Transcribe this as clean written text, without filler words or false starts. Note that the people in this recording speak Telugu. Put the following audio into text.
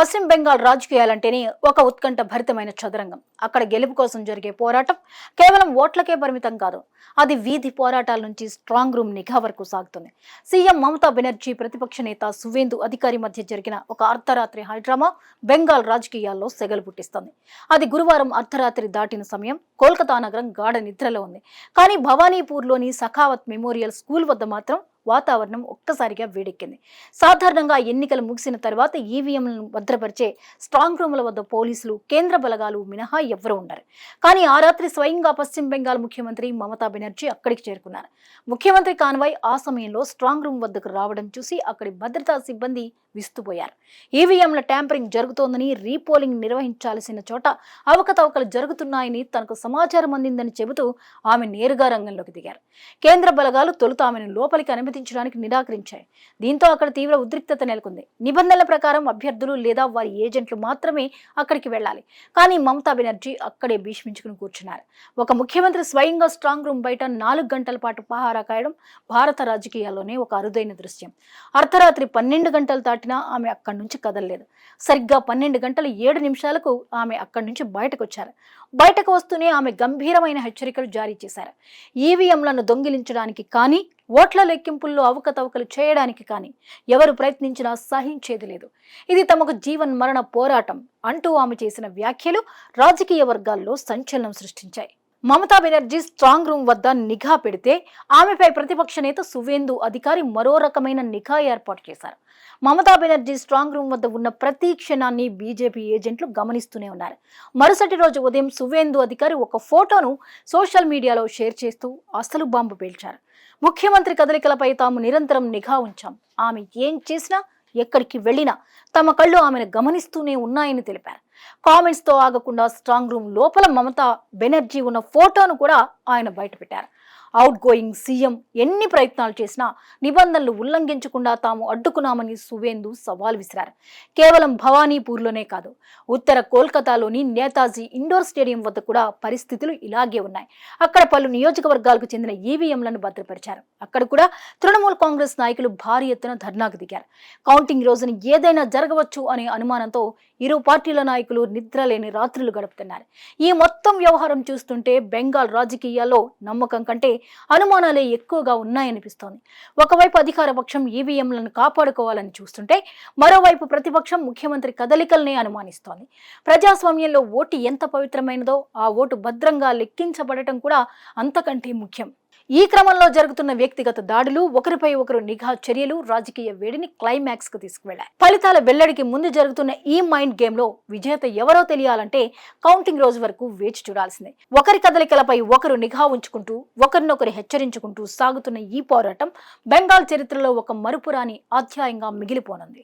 పశ్చిమ బెంగాల్ రాజకీయాలంటేనే ఒక ఉత్కంఠ భరితమైన చదరంగం. అక్కడ గెలుపు కోసం జరిగే పోరాటం కేవలం ఓట్లకే పరిమితం కాదు. అది వీధి పోరాటాల నుంచి స్ట్రాంగ్ రూమ్ నిఘా వరకు సాగుతుంది. సీఎం మమతా బెనర్జీ, ప్రతిపక్ష నేత సువేందు అధికారి మధ్య జరిగిన ఒక అర్ధరాత్రి హైడ్రామా బెంగాల్ రాజకీయాల్లో సెగలు పుట్టిస్తుంది. అది గురువారం అర్ధరాత్రి దాటిన సమయం. కోల్కతా నగరం గాఢ నిద్రలో ఉంది. కానీ భవానీపూర్లోని సఖావత్ మెమోరియల్ స్కూల్ వద్ద మాత్రం వాతావరణం ఒక్కసారిగా వేడెక్కింది. సాధారణంగా ఎన్నికలు ముగిసిన తర్వాత ఈవీఎంలను భద్రపరిచే స్ట్రాంగ్ రూముల వద్ద పోలీసులు, కేంద్ర బలగాలు మినహా ఎవరూ ఉండరు. కానీ ఆ రాత్రి స్వయంగా పశ్చిమ బెంగాల్ ముఖ్యమంత్రి మమతా బెనర్జీ అక్కడికి చేరుకున్నారు. ముఖ్యమంత్రి కాన్వాయ్ ఆ సమయంలో స్ట్రాంగ్ రూమ్ వద్దకు రావడం చూసి అక్కడి భద్రతా సిబ్బంది విస్తుపోయారు. ఈవీఎంల ట్యాంపరింగ్ జరుగుతోందని, రీపోలింగ్ నిర్వహించాల్సిన చోట అవకతవకలు జరుగుతున్నాయని తనకు సమాచారం అందిందని చెబుతూ ఆమె నేరుగా రంగంలోకి దిగారు. కేంద్ర బలగాలు తొలుత ఆమెను లోపలికి అనుమతించడానికి నిరాకరించాయి. దీంతో అక్కడ తీవ్ర ఉద్రిక్తత నెలకొంది. నిబంధనల ప్రకారం అభ్యర్థులు లేదా వారి ఏజెంట్లు మాత్రమే అక్కడికి వెళ్లాలి. కానీ మమతా బెనర్జీ అక్కడే భీష్మించుకుని కూర్చున్నారు. ఒక ముఖ్యమంత్రి స్వయంగా స్ట్రాంగ్ రూమ్ బయట 4 గంటల పాటు పహారా కాయడం భారత రాజకీయాల్లోనే ఒక అరుదైన దృశ్యం. అర్ధరాత్రి 12 గంటలు దాటినా ఆమె అక్కడి నుంచి కదలలేదు. సరిగ్గా 12:07 ఆమె అక్కడి నుంచి బయటకు వచ్చారు. బయటకు వస్తూనే ఆమె గంభీరమైన హెచ్చరికలు జారీ చేశారు. ఈవీఎంలను దొంగిలించడానికి కానీ, ఓట్ల లెక్కింపుల్లో అవకతవకలు చేయడానికి కానీ ఎవరు ప్రయత్నించినా సహించేది లేదు. ఇది తమకు జీవన్ మరణ పోరాటం అంటూ ఆమె చేసిన వ్యాఖ్యలు రాజకీయ వర్గాల్లో సంచలనం సృష్టించాయి. మమతా బెనర్జీ స్ట్రాంగ్ రూమ్ వద్ద నిఘా పెడితే ఆమెపై ప్రతిపక్ష నేత సువేందు అధికారి మరో రకమైన నిఘా ఏర్పాటు చేశారు. మమతా బెనర్జీ స్ట్రాంగ్ రూమ్ వద్ద ఉన్న ప్రతి క్షణాన్ని బీజేపీ ఏజెంట్లు గమనిస్తూనే ఉన్నారు. మరుసటి రోజు ఉదయం సువేందు అధికారి ఒక ఫోటోను సోషల్ మీడియాలో షేర్ చేస్తూ అసలు బాంబు పేల్చారు. ముఖ్యమంత్రి కదలికలపై తాము నిరంతరం నిఘా ఉంచాం. ఆమె ఏం చేసినా, ఎక్కడికి వెళ్లినా తమ కళ్ళు ఆమెను గమనిస్తూనే ఉన్నాయని తెలిపారు. కామెంట్స్ తో ఆగకుండా స్ట్రాంగ్ రూమ్ లోపల మమతా బెనర్జీ ఉన్న ఫోటోను కూడా ఆయన బయటపెట్టారు. అవుట్ గోయింగ్ సీఎం ఎన్ని ప్రయత్నాలు చేసినా నిబంధనలు ఉల్లంఘించకుండా తాము అడ్డుకున్నామని సువేందు సవాల్ విసిరారు. కేవలం భవానీపూర్లోనే కాదు, ఉత్తర కోల్కతాలోని నేతాజీ ఇండోర్ స్టేడియం వద్ద కూడా పరిస్థితులు ఇలాగే ఉన్నాయి. అక్కడ పలు నియోజకవర్గాలకు చెందిన ఈవీఎంలను భద్రపరిచారు. అక్కడ కూడా తృణమూల్ కాంగ్రెస్ నాయకులు భారీ ఎత్తున ధర్నాకు దిగారు. కౌంటింగ్ రోజున ఏదైనా జరగవచ్చు అనే అనుమానంతో ఇరు పార్టీల నాయకులు నిద్రలేని రాత్రులు గడుపుతున్నారు. ఈ మొత్తం వ్యవహారం చూస్తుంటే బెంగాల్ రాజకీయాల్లో నమ్మకం కంటే అనుమానాలే ఎక్కువగా ఉన్నాయనిపిస్తోంది. ఒకవైపు అధికార పక్షం ఈవీఎంలను కాపాడుకోవాలని చూస్తుంటే, మరోవైపు ప్రతిపక్షం ముఖ్యమంత్రి కదలికల్ని అనుమానిస్తోంది. ప్రజాస్వామ్యంలో ఓటు ఎంత పవిత్రమైనదో ఆ ఓటు భద్రంగా లెక్కించబడటం కూడా అంతకంటే ముఖ్యం. ఈ క్రమంలో జరుగుతున్న వ్యక్తిగత దాడులు, ఒకరిపై ఒకరు నిఘా చర్యలు రాజకీయ వేడిని క్లైమాక్స్ కు తీసుకువెళ్లాయి. ఫలితాల వెల్లడికి ముందు జరుగుతున్న ఈ మైండ్ గేమ్ లో విజేత ఎవరో తెలియాలంటే కౌంటింగ్ రోజు వరకు వేచి చూడాల్సిందే. ఒకరి కదలికలపై ఒకరు నిఘా ఉంచుకుంటూ, ఒకరినొకరు హెచ్చరించుకుంటూ సాగుతున్న ఈ పోరాటం బెంగాల్ చరిత్రలో ఒక మరుపురాని అధ్యాయంగా మిగిలిపోనుంది.